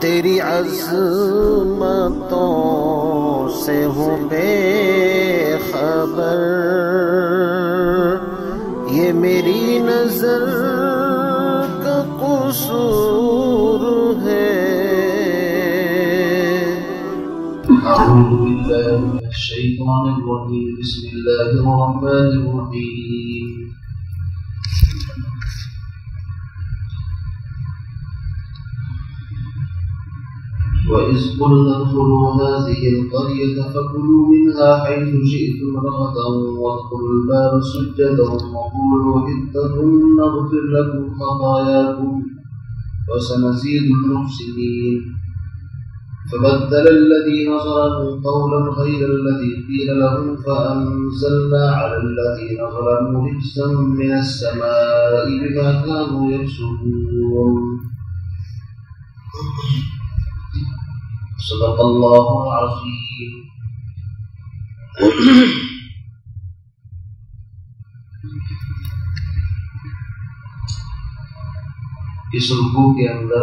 تیری عظمتوں سے ہوں بے خبر، یہ میری نظر کا قصور ہے۔ اعوذ باللہ من الشیطان الرجیم، بسم اللہ الرحمن الرحیم۔ وَإِذْ قُلْنَا ادْخُلُوا هَٰذِهِ الْقَرْيَةَ فَكُلُوا مِنْهَا حَيْثُ شِئْتُمْ رَغَدًا وَادْخُلُوا الْبَابَ سُجَّدًا وَقُولُوا حِطَّةٌ نَغْفِرْ لَكُمْ خَطَايَاكُمْ وَسَنَزِيدُ الْمُحْسِنِينَ فَبَدَّلَ الَّذِينَ ظَلَمُوا قَوْلًا غَيْرَ الَّذِي قِيلَ لَهُمْ فَأَنزَلْنَا عَلَى الَّذِينَ ظَلَمُوا رِجْزًا مِّنَ السَّمَاءِ بِمَا كَانُوا يَفْسُقُونَ۔ صدق اللہ العظیم۔ اس رکوع کے اندر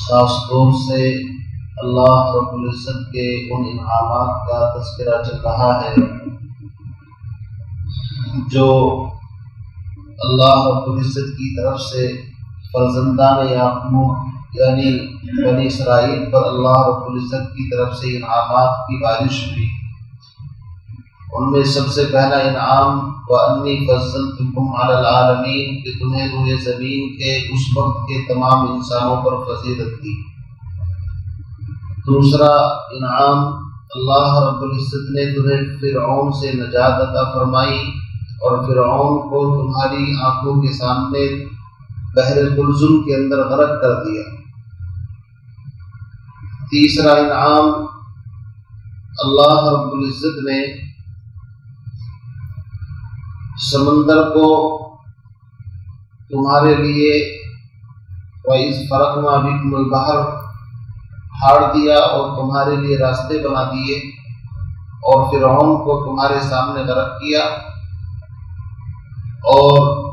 خاص طور سے اللہ رب العزت کے ان انعامات کا تذکرہ چل رہا ہے جو اللہ رب العزت کی طرف سے فرزندان یعقوب یعنی بنی اسرائیل پر اللہ رب العزت کی طرف سے انعامات کی بارش ہوئی۔ ان میں سب سے پہلا انعام وَأَنِّي فَضَّلْتُكُمْ عَلَى الْعَالَمِينَ کہ تمہیں روئے زمین کے اس وقت کے تمام انسانوں پر فضیلت دی۔ دوسرا انعام اللہ رب العزت نے تمہیں فرعون سے نجات عطا فرمائی اور فرعون کو تمہاری آنکھوں کے سامنے بحر قلزم کے اندر غرق کر دیا۔ تیسرا انعام اللہ رب العزت نے سمندر کو تمہارے لیے وَإِذْ فَرَقْنَا بِكُمُ الْبَحْرَ پھاڑ دیا اور تمہارے لیے راستے بنا دیے اور فرعون کو تمہارے سامنے غرق کیا۔ اور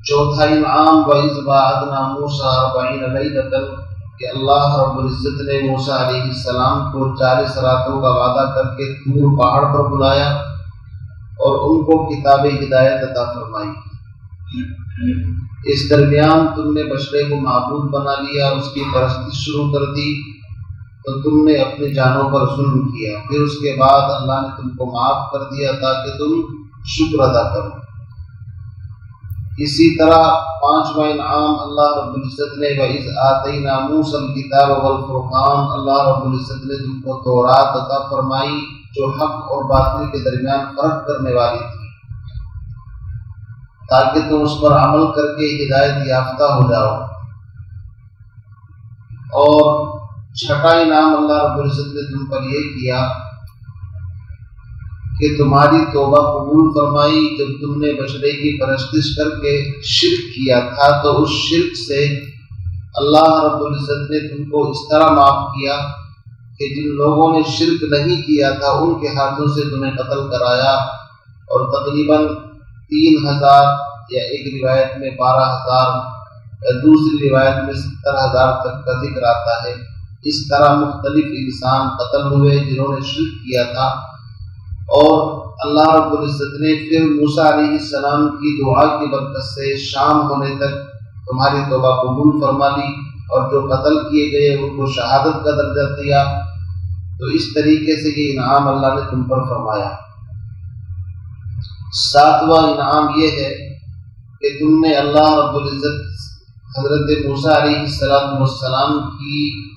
چوتھا انعام وَإِذْ وَعَدْنَا مُوسَىٰ 40 لَيْلَةً کہ اللہ رب العزت نے موسیٰ علیہ السلام کو 40 راتوں کا وعدہ کر کے طور پہاڑ پر بلایا اور ان کو کتاب ہدایت عطا فرمائی۔ اس درمیان تم نے بچڑے کو معبود بنا لیا، اس کی پرستش شروع کر دی تو تم نے اپنی جانوں پر ظلم کیا، پھر اس کے بعد اللہ نے تم کو معاف کر دیا تاکہ تم شکر ادا کرو۔ اسی طرح پانچواں انعام اللہ رب العزت نے وَإِذْ آتَيْنَا مُوسَى الْكِتَابَ وَالْفُرْقَانَ اللہ رب العزت نے تم کو تورات عطا فرمائی جو حق اور باطل کے درمیان فرق کرنے والی تھی تاکہ تم اس پر عمل کر کے ہدایت یافتہ ہو جاؤ۔ اور چھٹا انعام اللہ رب العزت نے تم پر یہ کیا کہ تمہاری توبہ قبول فرمائی جب تم نے بچڑے کی پرستش کر کے شرک کیا تھا تو اس شرک سے اللہ رب العزت نے تم کو اس طرح معاف کیا کہ جن لوگوں نے شرک نہیں کیا تھا ان کے ہاتھوں سے تمہیں قتل کرایا اور تقریباً 3000 یا ایک روایت میں 12,000 یا دوسری روایت میں 70,000 تک کا ذکر آتا ہے۔ اس طرح مختلف انسان قتل ہوئے جنہوں نے شرک کیا تھا۔ اور اللہ رب العزت نے پھر موسیٰ علیہ السلام کی دعا کی برکت سے شام ہونے تک تمہاری توبہ قبول فرما لی اور جو قتل کیے گئے ان کو شہادت کا درجہ دیا۔ تو اس طریقے سے یہ انعام اللہ نے تم پر فرمایا۔ ساتواں انعام یہ ہے کہ تم نے اللہ رب العزت حضرت موسیٰ علیہ السلام کی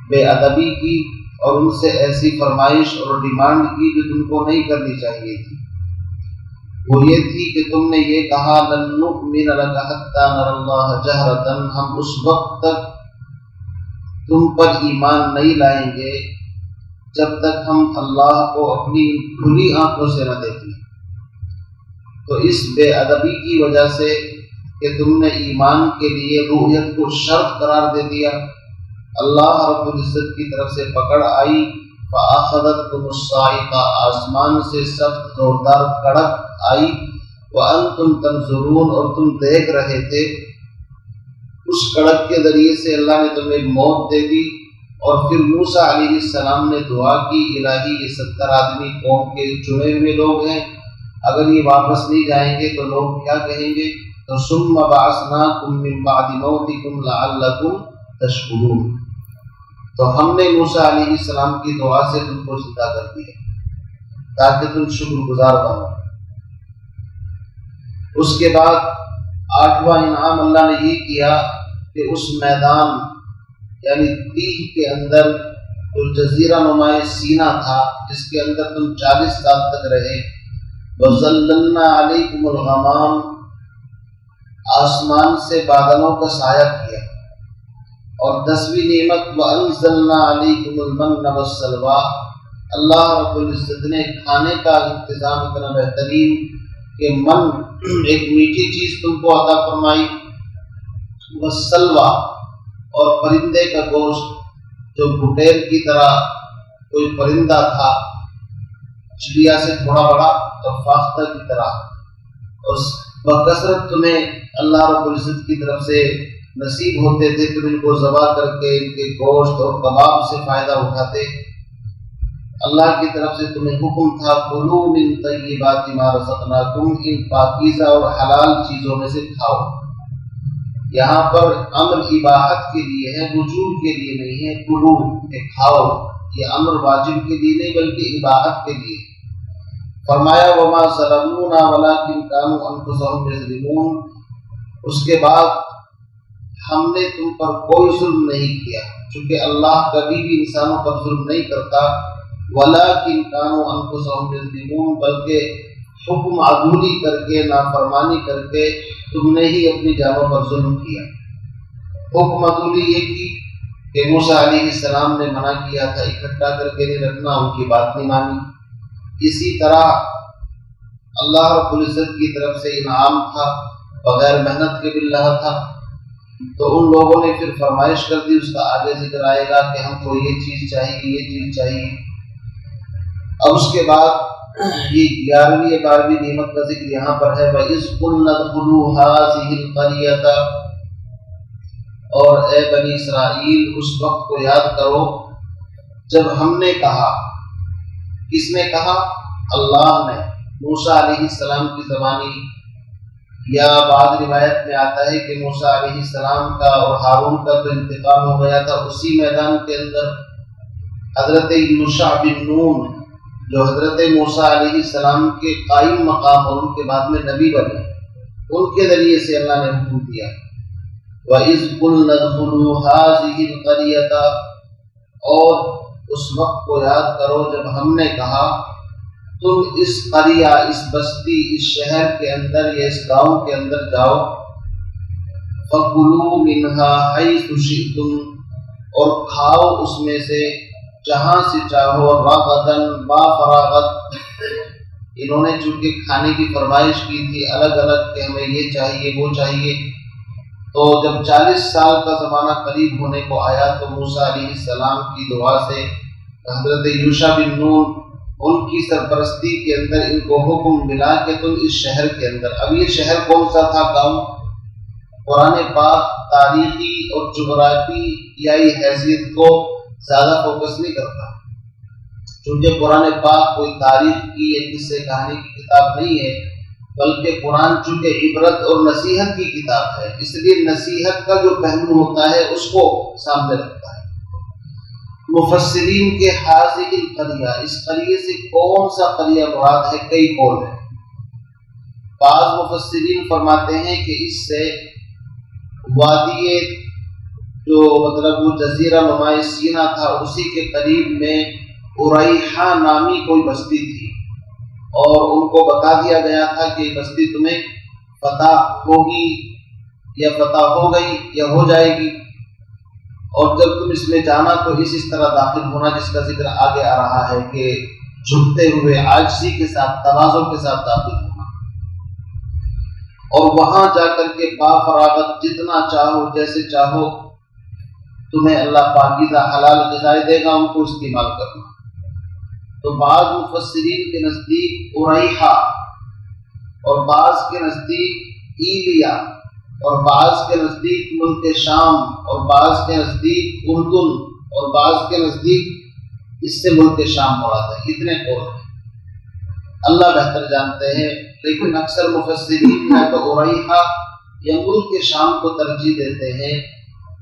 بے ادبی کی اور ان سے ایسی فرمائش اور ڈیمانڈ کی جو تم کو نہیں کرنی چاہیے تھی۔ وہ یہ تھی کہ تم نے یہ کہا لَن نُؤْمِنَ لَكَ حَتَّىٰ نَرَى اللَّهَ جَهْرَةً ہم اس وقت تک تم پر ایمان نہیں لائیں گے جب تک ہم اللہ کو اپنی کھلی آنکھوں سے نہ دیکھیں۔ تو اس بے ادبی کی وجہ سے کہ تم نے ایمان کے لیے روحیت کو شرط قرار دے دیا، اللہ رب العزت کی طرف سے پکڑ آئی فَأَخَذَتْكُمُ الصَّاعِقَةُ آسمان سے سخت زوردار کڑک آئی وَأَنْتُمْ تَنْظُرُونَ اور تم دیکھ رہے تھے۔ اس کڑک کے ذریعے سے اللہ نے تمہیں موت دے دی، اور پھر موسیٰ علیہ السلام نے دعا کی الہی یہ 70 آدمی قوم کے چنے ہوئے لوگ ہیں، اگر یہ واپس نہیں جائیں گے تو لوگ کیا کہیں گے؟ تو ثم بعثناکم من بعد موتکم لعلکم تشکرون، تو ہم نے موسیٰ علیہ السلام کی دعا سے تم کو زندہ کر دیا تاکہ تم شکر گزار بنو۔ اس کے بعد 8واں انعام اللہ نے یہ کیا کہ اس میدان یعنی تیہ کے اندر جو جزیرہ نما سینا تھا جس کے اندر تم 40 سال تک رہے، وَظَلَّلْنَا عَلَيْكُمُ الْغَمَامَ، آسمان سے بادلوں کا سایہ کیا، اور 10ویں نعمت وَأَنزَلْنَا عَلَيْكُمُ الْمَنَّ وَالسَّلْوَىٰ، اللہ رب العزت نے کھانے کا انتظام اتنا بہترین کہ من ایک میٹھی چیز تم کو عطا فرمائی، وَالسَّلْوَىٰ، اور پرندے کا گوشت جو بٹیر کی طرح کوئی پرندہ تھا، چڑیا سے تھوڑا بڑا اور فاختہ کی طرح، اس بکثرت تمہیں اللہ رب العزت کی طرف سے نصیب ہوتے تھے، تم ان کو ذبح کر کے ان کے گوشت اور کباب سے فائدہ اٹھاتے۔ اللہ کی طرف سے تمہیں حکم تھا کلوا من طیبات ما رزقناکم، ان پاکیزہ اور حلال چیزوں میں سے کھاؤ۔ یہاں پر امر اباحت کے لیے ہے، وجوب کے لیے نہیں ہے، کلو کہ کھاؤ، یہ امر واجب کے لیے نہیں بلکہ اباحت کے لیے۔ فرمایا وما ظلمونا ولکن كانوا انفسهم یظلمون، اس کے بعد ہم نے تم پر کوئی ظلم نہیں کیا، چونکہ اللہ کبھی بھی انسانوں پر ظلم نہیں کرتا، ولکن كانوا انفسهم یظلمون، بلکہ حکم عدولی کر کے نافرمانی کر کے تم نے ہی اپنی جانوں پر ظلم کیا۔ حکم عدولی یہ کی کہ موسیٰ علیہ السلام نے منع کیا تھا اکٹھا کر کے نہیں رکھنا، ان کی بات نہیں مانی۔ اسی طرح اللہ رب العزت کی طرف سے انعام تھا، بغیر محنت کے مل رہا تھا، تو ان لوگوں نے پھر فرمائش کر دی، اس کا آگے ذکر آئے گا کہ ہم کو یہ چیز چاہیے، یہ چیز چاہیے۔ اب اس کے بعد یہ 11ویں 12ویں نعمت کا ذکر یہاں پر ہے، وَإِذْ قُلْنَا ادْخُلُوا هَٰذِهِ الْقَرْيَةَ، اور اے بنی اسرائیل اس وقت کو یاد کرو جب ہم نے کہا، کس نے کہا؟ اللہ نے، موسیٰ علیہ السلام کی زبانی، یا بعض روایت میں آتا ہے کہ موسیٰ علیہ السلام کا اور ہارون کا تو انتقال ہو گیا تھا اسی میدان کے اندر۔ حضرت یوشع بن نون جو حضرت موسیٰ علیہ السلام کے قائم مقام اور ان کے بعد میں نبی بنے، ان کے ذریعے سے اللہ نے حکم دیا وَإِذْ قُلْنَا ادْخُلُوا هَٰذِهِ الْقَرْيَةَ، اور اس وقت کو یاد کرو جب ہم نے کہا تم اس قریہ، اس بستی، اس شہر کے اندر یا اس گاؤں کے اندر جاؤ، فَكُلُوا مِنْهَا حَيْثُ شِئْتُمْ، اور کھاؤ اس میں سے جہاں سے چاہو، رغداً با فراغت، انہوں نے چونکہ کھانے کی فرمائش کی تھی الگ الگ کہ ہمیں یہ چاہیے وہ چاہیے، تو جب 40 سال کا زمانہ قریب ہونے کو آیا تو موسیٰ علیہ السلام کی دعا سے حضرت یوشع بن نون ان کی سرپرستی کے اندر ان کو حکم ملا کہ تم اس شہر کے اندر، اب یہ شہر کون سا تھا؟ گاؤں۔ قرآن پاک تاریخی اور جغرافیائی حیثیت کو زیادہ فوکس نہیں کرتا، چونکہ قرآن پاک کوئی تاریخ کی یا قصے کہانی کی کتاب نہیں ہے، بلکہ قرآن چونکہ عبرت اور نصیحت کی کتاب ہے، اس لیے نصیحت کا جو پہلو ہوتا ہے اس کو سامنے رکھتا ہے۔ مفسرین کے حاضر القریہ، اس قریے سے کون سا قریہ مراد ہے؟ کئی قول ہیں۔ بعض مفسرین فرماتے ہیں کہ اس سے وادی جو مطلب وہ جزیرہ نما سینا تھا اسی کے قریب میں اریحہ نامی کوئی بستی تھی، اور ان کو بتا دیا گیا تھا کہ یہ بستی تمہیں فتح ہوگی یا فتح ہو گئی یا ہو جائے گی، اور جب تم اس میں جانا تو اس طرح داخل ہونا جس کا ذکر آگے آ رہا ہے کہ جھکتے ہوئے عاجزی کے ساتھ تواضع کے ساتھ داخل ہونا، اور وہاں جا کر کے با فراغت جتنا چاہو جیسے چاہو تمہیں اللہ پاکیزہ حلال غذائیں دے گا، ان کو استعمال کرنا۔ تو بعض مفسرین کے نزدیک اریحہ اور بعض کے نزدیک ایلیا اور بعض کے نزدیک ملک شام، اور بعض کے نزدیک اردن، اور بعض کے نزدیک اس سے ملک شام مراد ہے۔ اتنے قول ہیں، اللہ بہتر جانتے ہیں، لیکن اکثر مفسرین یا تو اریحا یا ملک شام کو ترجیح دیتے ہیں،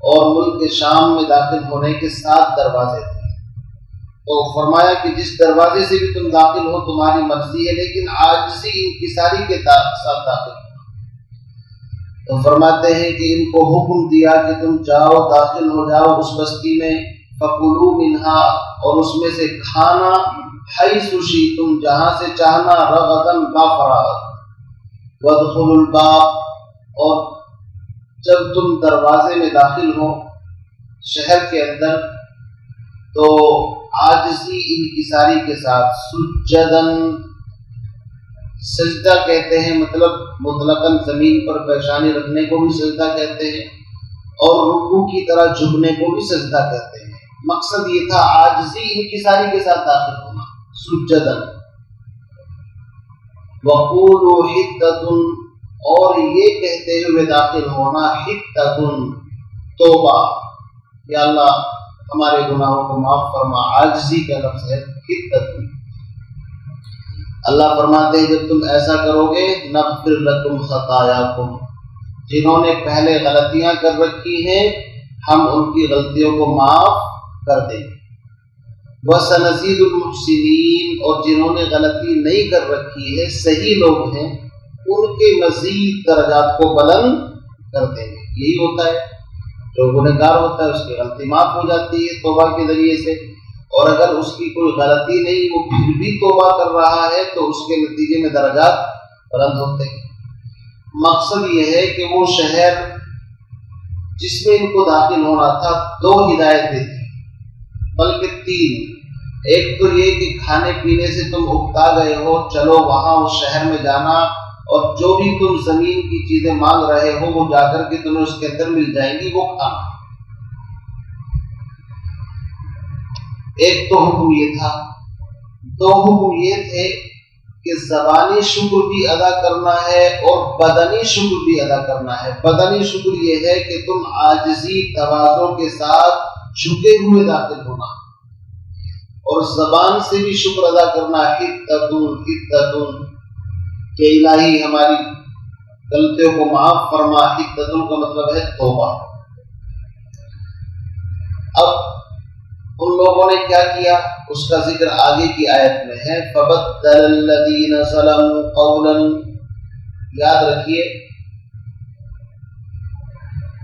اور ملک شام میں داخل ہونے کے 7 دروازے تھے۔ تو فرمایا کہ جس دروازے سے بھی تم داخل ہو تمہاری مرضی ہے، لیکن عاجزی انکساری کے ساتھ داخل ہو۔ تو فرماتے ہیں کہ ان کو حکم دیا کہ تم جاؤ، داخل ہو جاؤ اس بستی میں، فَكُلُوا مِنْهَا، اور اس میں سے کھانا، حیث شئتم، جہاں سے چاہنا، رغداً بافراغت، وَادْخُلُوا الْبَابَ، اور جب تم دروازے میں داخل ہو شہر کے اندر تو عاجزی انکساری کے ساتھ، سجدن، سجدہ کہتے ہیں، مطلب مطلقاً زمین پر پیشانی رکھنے کو بھی سجدہ کہتے ہیں، اور رکوع کی طرح جھکنے کو بھی سجدہ کہتے ہیں۔ مقصد یہ تھا عاجزی انکساری کے ساتھ داخل ہونا، سجدن۔ وَقُولُوا حِطَّةٌ، اور یہ کہتے ہوئے داخل ہونا، حِطَّةٌ، توبہ، یا اللہ ہمارے گناہوں کو معاف فرما، عاجزی کا لفظ ہے حِطَّةٌ۔ اللہ فرماتے ہیں جب تم ایسا کرو گے، نغفر لکم خطایاکم، جنہوں نے پہلے غلطیاں کر رکھی ہیں ہم ان کی غلطیوں کو معاف کر دیں گے، وسنزید المحسنین، اور جنہوں نے غلطی نہیں کر رکھی ہے، صحیح لوگ ہیں، ان کے مزید درجات کو بلند کر دیں گے۔ یہی ہوتا ہے، جو گنہگار ہوتا ہے اس کی غلطی معاف ہو جاتی ہے توبہ کے ذریعے سے، اور اگر اس کی کوئی غلطی نہیں، وہ پھر بھی توبہ کر رہا ہے تو اس کے نتیجے میں درجات بلند ہوتے ہیں۔ مقصد یہ ہے کہ وہ شہر جس میں ان کو داخل ہونا تھا 2 ہدایتیں تھیں، بلکہ 3۔ ایک تو یہ کہ کھانے پینے سے تم اکتا گئے ہو، چلو وہاں اس شہر میں جانا، اور جو بھی تم زمین کی چیزیں مانگ رہے ہو وہ جا کر کے تمہیں اس کے اندر مل جائیں گی، وہ کھانا۔ ایک تو حکم یہ تھا۔ 2 حکم یہ تھے کہ زبانی شکر بھی ادا کرنا ہے اور بدنی شکر بھی ادا کرنا ہے۔ بدنی شکر یہ ہے کہ تم عاجزی تواضع کے ساتھ جھکے ہوئے داخل ہونا، اور زبان سے بھی شکر ادا کرنا، حِطَّةٌ، کہ الہی ہماری غلطیوں کو معاف فرما۔ حِطَّةٌ کا مطلب ہے توبہ۔ اب ان لوگوں نے کیا کیا اس کا ذکر آگے کی آیت میں ہے، فَبَدَّلَ الَّذِينَ ظَلَمُوا قَوْلًا۔ یاد رکھیے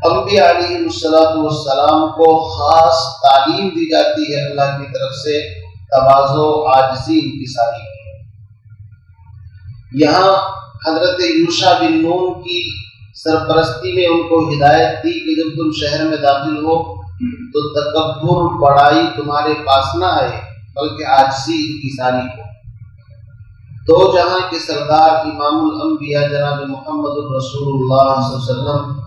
انبیاء علیہ السلام کو خاص تعلیم دی جاتی ہے اللہ کی طرف سے تواضع، عاجزی، انکساری۔ یہاں حضرت یوشع بن نون کی سرپرستی میں ان کو ہدایت دی کہ جب تم شہر میں داخل ہو تو تکبر، بڑائی تمہارے پاس نہ آئے، بلکہ عاجزی، انکساری ہو۔ 2 جہاں کے سردار امام الانبیاء جناب محمد الرسول اللہ صلی اللہ علیہ وسلم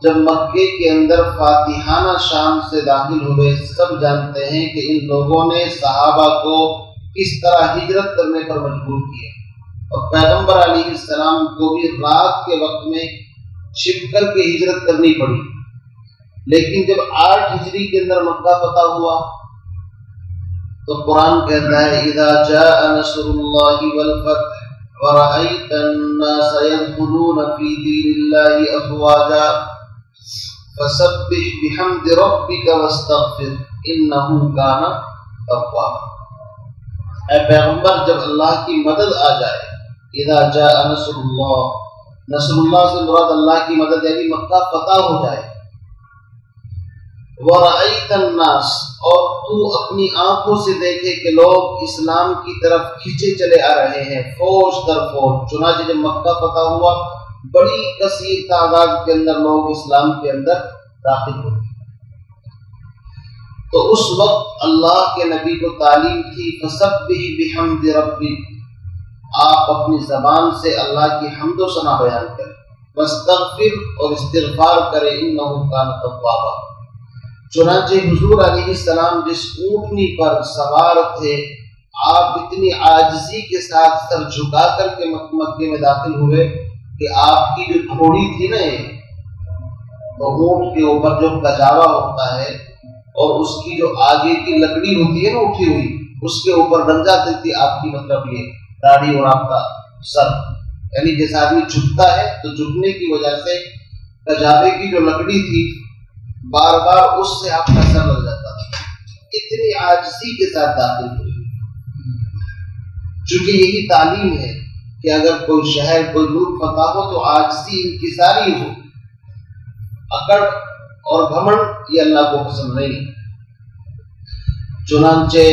جب مکے کے اندر فاتحانہ شان سے داخل ہوئے، سب جانتے ہیں کہ ان لوگوں نے صحابہ کو کس طرح ہجرت کرنے پر مجبور کیا، اور پیغمبر علیہ السلام کو بھی رات کے وقت میں چھپ کر کے ہجرت کرنی پڑی۔ لیکن جب 8 ہجری کے اندر مکہ فتح ہوا تو قرآن کہتا ہے اذا جاء نصر اللہ والفتح ورأيت الناس يدخلون في دين الله افواجا فسبح بحمد ربك واستغفر انه كان توابا۔ اے پیغمبر جب اللہ کی مدد آ جائے، اذا جاء نصر اللہ، نصر اللہ سے مراد اللہ کی مدد یعنی مکہ فتح ہو جائے، وَرَأَيْتَ النَّاسَ، اور تو اپنی آنکھوں سے دیکھے کہ لوگ اسلام کی طرف کھینچے چلے آ رہے ہیں فوج در فوج۔ چنانچہ جب مکہ فتح ہوا بڑی کثیر تعداد کے اندر لوگ اسلام کے اندر داخل ہوئے، تو اس وقت اللہ کے نبی کو تعلیم تھی فَسَبِّحْ بِحَمْدِ رَبِّكَ، آپ اپنی زبان سے اللہ کی حمد و ثنا بیان کریں، وَاسْتَغْفِرْ، اور استغفار کریں، إِنَّهُ كَانَ تَوَّابًا۔ چنانچہ حضور علیہ السلام جس اونٹنی پر سوار تھے، آپ اتنی عاجزی کے ساتھ سر جھکا کر کے مکے میں داخل ہوئے کہ آپ کی جو تھوڑی تھی نا، تو اونٹ کے اوپر جو کجاوا ہوتا ہے اور اس کی جو آگے کی لکڑی ہوتی ہے نا اٹھی ہوئی، اس کے اوپر بن جاتی تھی آپ کی مطلب یہ داڑھی اور آپ کا سر، یعنی جیسے آدمی جھکتا ہے تو جھکنے کی وجہ سے کجاوے کی جو لکڑی تھی بار بار اس سے آپ کا سر لگ جاتا تھا، اتنی عاجزی کے ساتھ داخل ہوئی۔ چونکہ یہی تعلیم ہے کہ اگر کوئی شہر کوئی ملک فتح ہو تو عاجزی انکساری ہو، اکڑ اور گھمنڈ یہ اللہ کو پسند نہیں۔ چنانچہ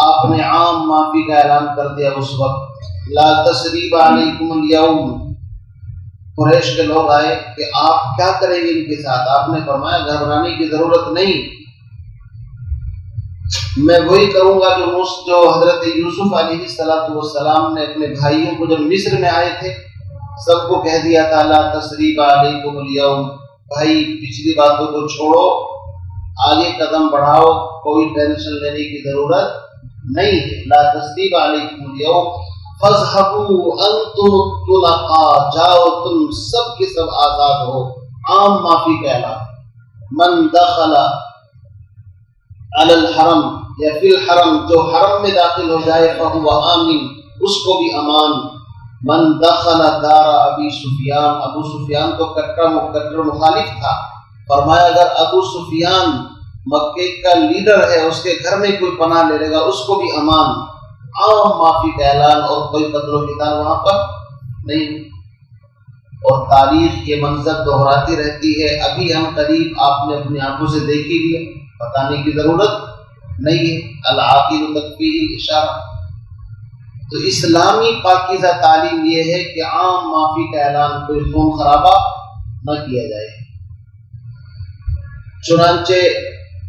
آپ نے عام معافی کا اعلان کر دیا اس وقت، لا تثریب علیکم اليوم۔ قریش کے لوگ آئے کہ آپ کیا کریں گے ان کے ساتھ؟ آپ نے فرمایا گھبرانے کی ضرورت نہیں، میں وہی کروں گا جو حضرت یوسف علیہ السلام نے اپنے بھائیوں کو جب مصر میں آئے تھے سب کو کہہ دیا تھا، لا تثریب علیکم اليوم، بھائی پچھلی باتوں کو چھوڑو، آگے قدم بڑھاؤ، کوئی ٹینشن لینے کی ضرورت نہیں ہے۔ لا تثریب علیکم اليوم فاذهبوا انتم الطلقاء، جاؤ تم سب کے سب آزاد ہو۔ عام معافی کا اعلان۔ من دخل علی الحرم یا فی الحرم، جو حرم میں داخل ہو جائے فہو آمن، اس کو بھی امان۔ من دخل دار ابی سفیان، ابو سفیان تو کٹر مخالف تھا، فرمایا اگر ابو سفیان مکے کا لیڈر ہے اس کے گھر میں کوئی پناہ لے لے گا اس کو بھی امان۔ عام معافی کا اعلان، اور کوئی قتل و قتال وہاں پر نہیں۔ اور تاریخ یہ منظر دہراتی رہتی ہے، ابھی ہم قریب آپ نے اپنی آنکھوں سے دیکھ ہی لیا، بتانے کی ضرورت نہیں ہے۔ العاقل تکفیہ الاشارہ۔ تو اسلامی پاکیزہ تعلیم یہ ہے کہ عام معافی کا اعلان، کوئی خون خرابہ نہ کیا جائے۔ چنانچہ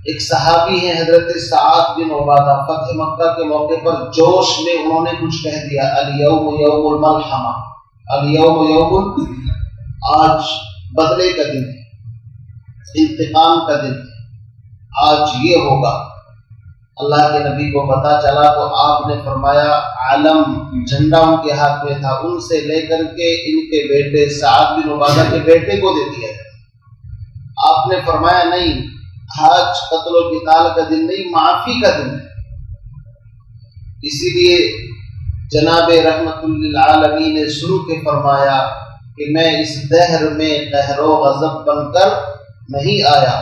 ایک صحابی ہیں حضرت سعد بن عبادہ، فتح مکہ کے موقع پر جوش میں انہوں نے کچھ کہہ دیا، الیوم یوم الملحمہ، الیوم یوم، آج بدلے کا دن ہے، انتقام کا دن ہے، آج یہ ہوگا۔ اللہ کے نبی کو پتا چلا تو آپ نے فرمایا، علم جھنڈا ان کے ہاتھ میں تھا، ان سے لے کر کے ان کے بیٹے سعد بن عبادہ کے بیٹے کو دے دیا۔ آپ نے فرمایا نہیں، آج قتل و قتال کا دن نہیں، معافی کا دن ہے۔ اسی لیے جناب رحمت للعالمین نے شروع کے فرمایا کہ میں اس دہر میں قہر و غضب بن کر نہیں آیا،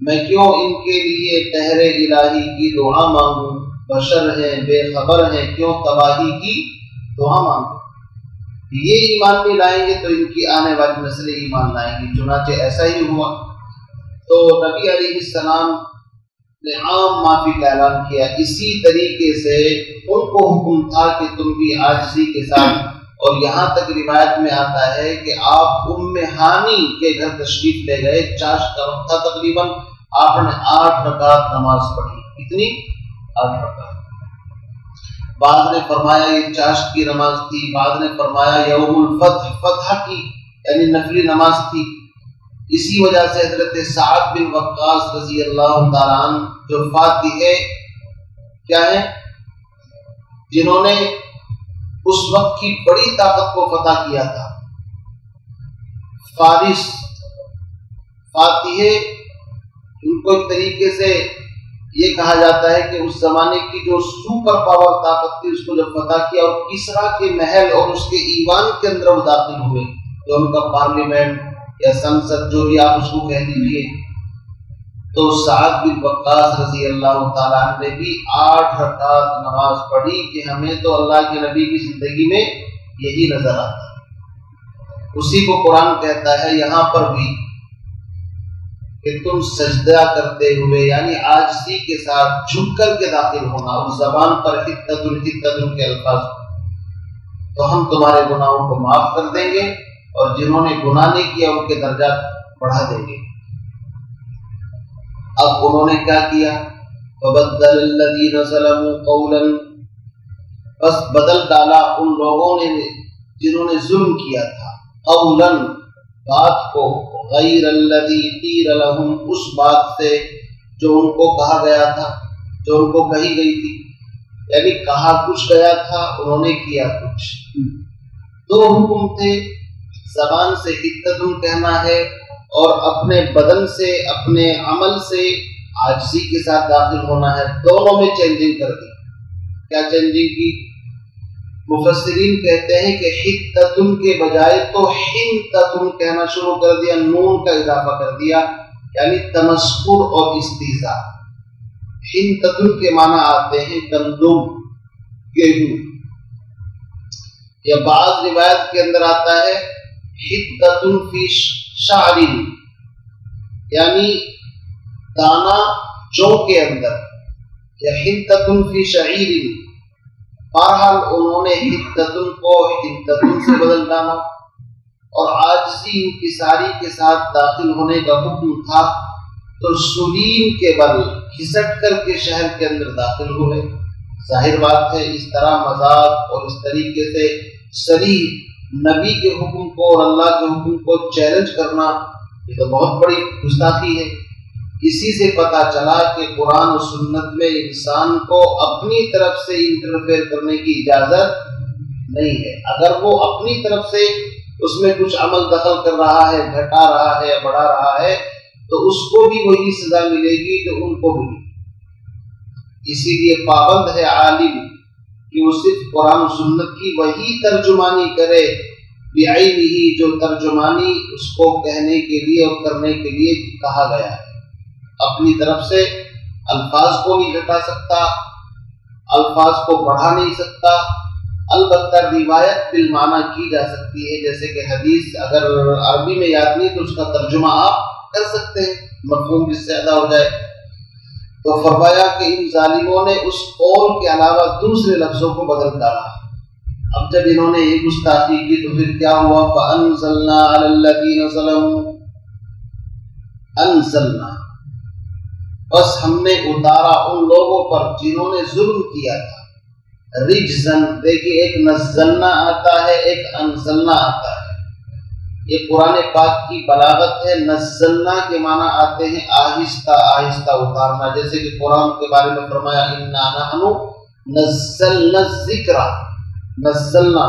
میں کیوں ان کے لیے قہر الہی کی دعا مانگوں، بشر ہیں بے خبر ہیں، کیوں تباہی کی دعا مانگوں۔ یہ ایمان نہیں لائیں گے تو ان کی آنے والی نسلیں ایمان لائیں گی۔ چنانچہ ایسا ہی ہوا۔ تو نبی علیہ السلام نے عام معافی کا اعلان کیا۔ اسی طریقے سے ان کو حکم تھا کہ تم بھی عاجزی کے ساتھ، اور یہاں تک روایت میں آتا ہے کہ آپ ام ہانی کے گھر تشریف لے گئے، چاشت کا وقت تھا تقریباً، آپ نے 8 رکعت نماز پڑھی۔ کتنی؟ 8 رکعت۔ بعد نے فرمایا یہ چاشت کی نماز تھی، بعد نے فرمایا یوم الفتح، فتح کی یعنی نفلی نماز تھی۔ اسی وجہ سے حضرت سعد بن وقاص رضی اللہ تعالیٰ عنہ جو فاتح کیا ہے، جنہوں نے اس وقت کی بڑی طاقت کو فتح کیا تھا، فارس فاتح، ان کو ایک طریقے سے یہ کہا جاتا ہے کہ اس زمانے کی جو سپر پاور طاقت تھی اس کو جب فتح کیا اور کسرا کے محل اور اس کے ایوان کے اندر وہ داخل ہوئے، جو ان کا پارلیمنٹ یا سنسد جو بھی آپ اس کو کہہ دیجیے، تو سعد بن وقاص رضی اللہ تعالیٰ عنہ نے بھی 8 رکعت نماز پڑھی کہ ہمیں تو اللہ کے نبی کی زندگی میں یہی نظر آتا ہے۔ اسی کو قرآن کہتا ہے یہاں پر بھی کہ تم سجدہ کرتے ہوئے یعنی عاجزی کے ساتھ جھک کر کے داخل ہونا، اور زبان پر حتۃ کے الفاظ، تو ہم تمہارے گناہوں کو معاف کر دیں گے اور جنہوں نے گناہ نہیں کیا ان کے درجات بڑھا دیں گے۔ اب انہوں نے کیا کیا؟ فبدل الذین ظلموا قولا، بس بدل ڈالا ان لوگوں نے جنہوں نے ظلم کیا تھا، قولا بات کو، غیر الذی قیل لهم، اس بات سے جو ان کو کہا گیا تھا، جو ان کو کہی گئی تھی، یعنی کہا کچھ گیا تھا انہوں نے کیا کچھ۔ 2 حکم تھے، زبان سے حدتن کہنا ہے اور اپنے بدن سے اپنے عمل سے عاجزی کے ساتھ داخل ہونا ہے. دونوں میں چینجنگ کر دی. کیا چینجنگ کی؟ مفسرین کہتے ہیں کہ حدتن کے بجائے تو حنتتن کہنا شروع کر دیا، نون کا اضافہ کر دیا، یعنی تمسخر اور استہزاء. حنتتن کے معنی آتے ہیں گندم، گیہوں، یا بعض روایت کے اندر آتا ہے حدتن فی شعر، یعنی دانا جو کے اندر، یا حنتتن فی شعیر. بہرحال انہوں نے حدتن کو حنتتن سے بدل ڈالا، اور عاجزی انکساری کے ساتھ داخل ہونے کا حکم تھا تو سلیم کے بل کھسٹ کر کے شہر کے اندر داخل ہوئے. ظاہر بات ہے اس طرح مذاق اور اس طریقے سے صریح نبی کے حکم کو اور اللہ کے حکم کو چیلنج کرنا یہ تو بہت بڑی گستاخی ہے. اسی سے پتہ چلا کہ قرآن و سنت میں انسان کو اپنی طرف سے انٹرفیئر کرنے کی اجازت نہیں ہے. اگر وہ اپنی طرف سے اس میں کچھ عمل دخل کر رہا ہے، گھٹا رہا ہے یا بڑھا رہا ہے، تو اس کو بھی وہی سزا ملے گی جو ان کو بھی. اسی لیے پابند ہے عالم کہ وہ صرف قرآن و سنت کی وہی ترجمانی کرے بعینہ، جو ترجمانی اس کو کہنے کے لیے اور کرنے کے لیے کہا گیا ہے. اپنی طرف سے الفاظ کو نہیں گھٹا سکتا، الفاظ کو بڑھا نہیں سکتا. البتہ روایت بالمعنی کی جا سکتی ہے، جیسے کہ حدیث اگر عربی میں یاد نہیں تو اس کا ترجمہ آپ کر سکتے ہیں، مفہوم جس سے ادا ہو جائے. تو فرمایا کہ ان ظالموں نے اس قول کے علاوہ دوسرے لفظوں کو بدل ڈالا. اب جب انہوں نے یہ گستاخی کی تو پھر کیا ہوا؟ فَأَنزَلْنَا عَلَى الَّذِينَ ظَلَمُوا، انزلنا، بس ہم نے اتارا ان لوگوں پر جنہوں نے ظلم کیا تھا. رجزن، دیکھیے ایک نزلنا آتا ہے، ایک انزلنا آتا ہے. یہ قرآن پاک کی بلاغت ہے. نزلنا کے معنی آتے ہیں آہستہ آہستہ اتارنا، جیسے کہ قرآن کے بارے میں فرمایا انا نحن نزلنا الذکر. نزلنا،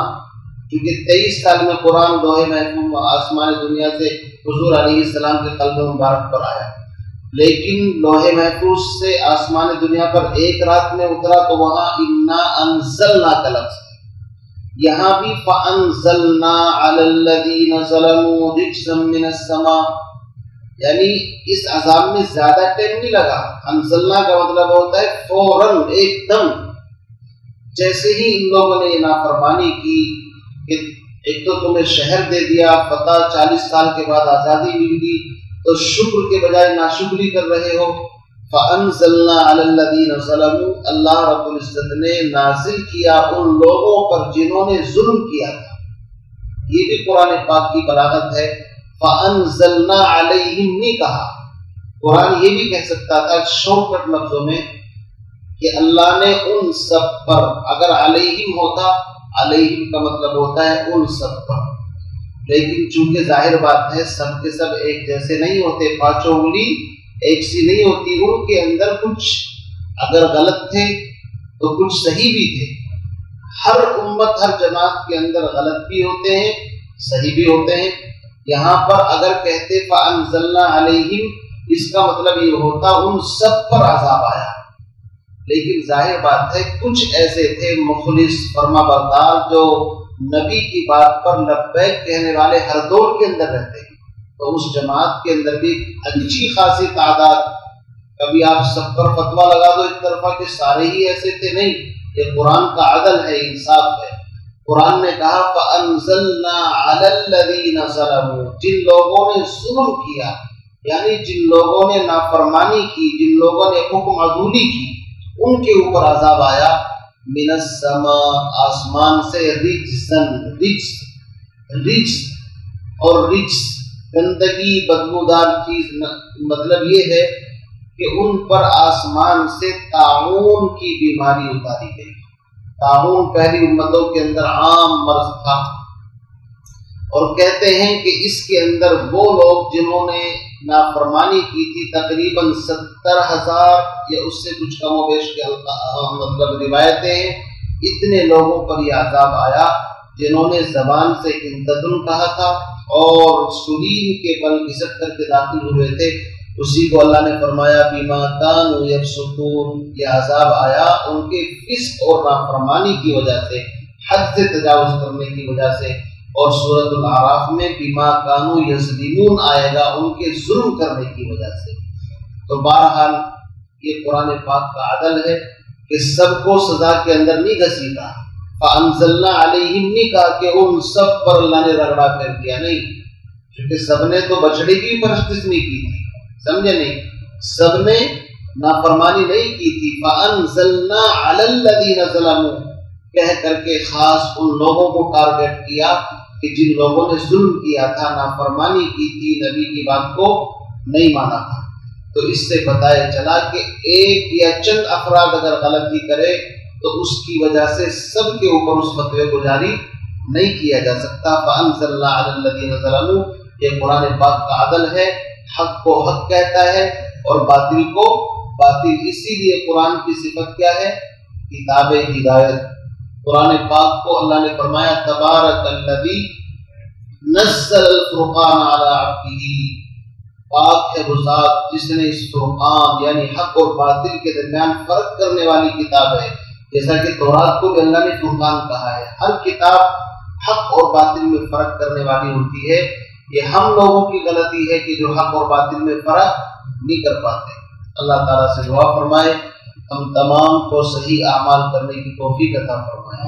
کیونکہ 23 سال میں قرآن لوح محفوظ آسمان دنیا سے حضور علیہ السلام کے قلب مبارک پر آیا، لیکن لوح محفوظ سے آسمان دنیا پر ایک رات میں اترا تو وہاں انا انزلنا کا لفظ ہے. یہاں بھی فانزلنا علی الذین ظلموا رجزا من السماء، یعنی اس عذاب میں زیادہ ٹائم نہیں لگا. انزلنا کا مطلب ہوتا ہے فوراً، ایک دم. جیسے ہی ان لوگوں نے یہ نافرمانی کی کہ ایک تو تمہیں شہر دے دیا، فتح 40 سال کے بعد آزادی مل گئی، تو شکر کے بجائے ناشکری کر رہے ہو. فَأَنزَلْنَا عَلَى الَّذِينَ ظَلَمُوا، اللہ رب العزت نے نازل کیا ان لوگوں پر جنہوں نے ظلم کیا تھا. یہ بھی قرآن پاک کی بلاغت ہے. فَأَنزَلْنَا عَلَيْهِمْ نہیں کہا. قرآن یہ بھی کہہ سکتا تھا شارٹ کٹ لفظوں میں کہ اللہ نے ان سب پر، اگر علیہم ہوتا، علیہم کا مطلب ہوتا ہے ان سب پر، لیکن چونکہ ظاہر بات ہے سب کے سب ایک جیسے نہیں ہوتے، پانچوں انگلی ایک سی نہیں ہوتی. ان کے اندر کچھ اگر غلط تھے تو کچھ صحیح بھی تھے. ہر امت، ہر جماعت کے اندر غلط بھی ہوتے ہیں، صحیح بھی ہوتے ہیں. یہاں پر اگر کہتے فَأَنزَلْنَا عَلَيْهِمْ، اس کا مطلب یہ ہوتا ان سب پر عذاب آیا. لیکن ظاہر بات ہے کچھ ایسے تھے مخلص فرما بردار جو نبی کی بات پر لبیک کہنے والے ہر دور کے اندر رہتے ہیں. تو اس جماعت کے اندر بھی اچھی خاصی تعداد. کبھی آپ سب پر فتویٰ لگا دو ایک طرفہ کہ سارے ہی ایسے تھے، نہیں. یہ قرآن کا عدل ہے، انصاف ہے. قرآن نے کہا فَأَنزَلْنَا عَلَى الَّذِينَ ظَلَمُوا، جن لوگوں نے ظلم کیا، یعنی جن لوگوں نے نافرمانی کی، جن لوگوں نے حکم عدولی کی، ان کے اوپر عذاب آیا. من السماء، آسمان سے. رجزن، رجز اور رجز گندگی، بدبودار چیز. مطلب یہ ہے کہ ان پر آسمان سے طاعون کی بیماری اتاری گئی. طاعون پہلی امتوں کے اندر عام مرض تھا، اور کہتے ہیں کہ اس کے اندر وہ لوگ جنہوں نے نافرمانی کی تھی تقریباً 70,000 یا اس سے کچھ کم و بیش کے مطلب روایتیں ہیں. اتنے لوگوں پر یہ عذاب آیا جنہوں نے زبان سے انتدن کہا تھا اور سلیم کے بل گھسٹ کر کے داخل ہوئے تھے، اسی کو اللہ نے فرمایا بما کانوا یفسقون، یہ عذاب آیا ان کے فسق اور نافرمانی کی وجہ سے، حد سے تجاوز کرنے کی وجہ سے۔ اور سورۃ الاعراف میں بما کانوا یظلمون آئے گا، ان کے ظلم کرنے کی وجہ سے۔ تو بہرحال یہ قرآن پاک کا عدل ہے کہ سب کو سزا کے اندر نہیں گھسیٹا، فانزلنا علیہم نہیں کہا کہ ان سب پر اللہ نے رگڑا پھیر دیا، نہیں، کیونکہ سب نے تو بچڑے کی پرستش نہیں کی تھی، سمجھے نہیں، سب نے نافرمانی نہیں کی تھی۔ فانزلنا علی الذین ظلموا کہہ کر کے خاص ان لوگوں کو ٹارگٹ کیا کہ جن لوگوں نے ظلم کیا تھا، نافرمانی کی تھی، نبی کی بات کو نہیں مانا تھا۔ تو اس سے بتایا چلا کہ ایک یا چند افراد اگر غلطی کرے تو اس کی وجہ سے سب کے اوپر اس فتوے کو جاری نہیں کیا جا سکتا۔ فانزلنا علی الذین ظلموا، یہ قرآن پاک کا عدل ہے، حق کو حق کہتا ہے اور باطل کو باطل۔ اسی لیے قرآن کی صفت کیا ہے؟ کتاب ہدایت۔ قرآن پاک کو اللہ نے فرمایا تبارک الذی نزل الفرقان علی عبدہ، پاک ہے وہ ذات جس نے اس فرقان یعنی حق اور باطل کے درمیان فرق کرنے والی کتاب ہے۔ جیسا کہ تورات کو بھی اللہ نے فرقان کہا ہے، ہر کتاب حق اور باطل میں فرق کرنے والی ہوتی ہے۔ یہ ہم لوگوں کی غلطی ہے کہ جو حق اور باطل میں فرق نہیں کر پاتے۔ اللہ تعالیٰ سے دعا فرمائے ہم تمام کو صحیح اعمال کرنے کی توفیق عطا فرمائے۔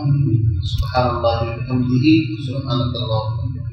سبحان اللہ وبحمدہ، سبحانک اللہم وبحمدک۔